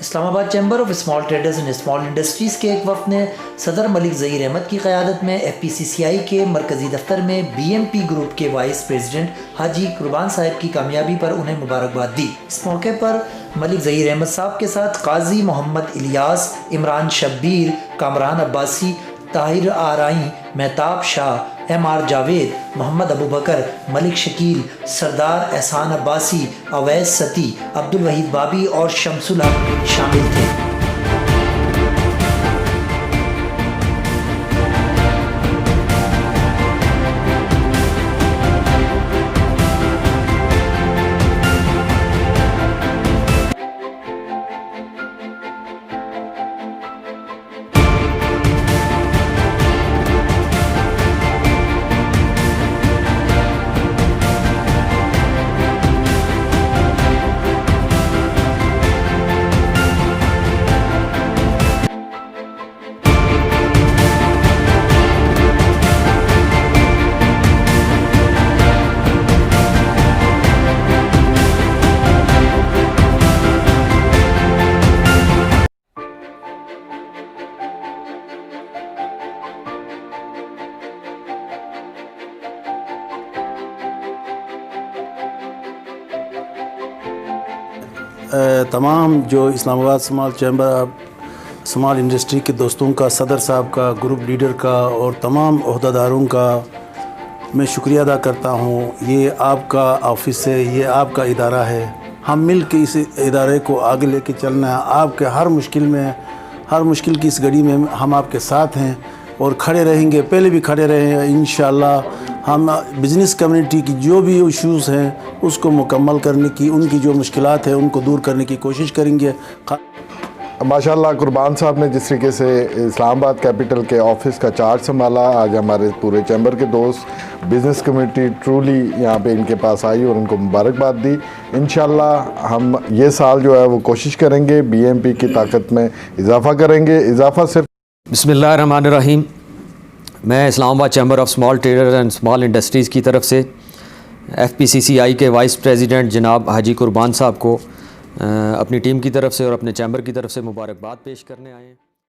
Islamabad chamber of small traders and small industries के एक वफ़द ने सदर मलिक ज़हीर अहमद की क़यादत में FPCCI के मरकज़ी दफ्तर में BMP ग्रुप के वाइस प्रेसिडेंट हाजी कुर्बान साहब की कामयाबी पर उन्हें मुबारकबाद दी। इस मौके पर मलिक ज़हीर अहमद साहब के साथ काजी मोहम्मद इलियास, इमरान शब्बीर, कामरान अब्बासी, ताहिर आराई, मेहताब शाह, MR जावेद, मोहम्मद अबू बकर, मलिक शकील, सरदार एहसान अब्बासी, अवैस सती, अब्दुल वहीद बाबी और शमसुल हक शामिल थे। तमाम जो Islamabad small chamber of small industry के दोस्तों का, सदर साहब का, ग्रुप लीडर का और तमाम ओहदेदारों का मैं शुक्रिया अदा करता हूँ। ये आपका ऑफिस है, ये आपका इदारा है। हम मिल के इस इदारे को आगे लेके चलना है। आपके हर मुश्किल की इस घड़ी में हम आपके साथ हैं और खड़े रहेंगे, पहले भी खड़े रहे हैं। इंशाअल्लाह हम बिज़नेस कम्युनिटी की जो भी इश्यूज़ हैं उसको मुकम्मल करने की, उनकी जो मुश्किलात हैं उनको दूर करने की कोशिश करेंगे। माशाल्लाह कुर्बान साहब ने जिस तरीके से इस्लामाबाद कैपिटल के ऑफिस का चार्ज संभाला, आज हमारे पूरे चैम्बर के दोस्त, बिज़नेस कम्युनिटी ट्रूली यहाँ पे इनके पास आई और उनको मुबारकबाद दी। इंशाल्लाह हम ये साल जो है वो कोशिश करेंगे BMP की ताकत में इजाफ़ा करेंगे। इजाफ़ा सिर्फ बिस्मिल्लाहिर्रहमानिर्रहीम। मैं Islamabad chamber of small traders and small industries की तरफ से FPCCI के वाइस प्रेसिडेंट जनाब हाजी कुर्बान साहब को अपनी टीम की तरफ से और अपने चैम्बर की तरफ से मुबारकबाद पेश करने आए हैं।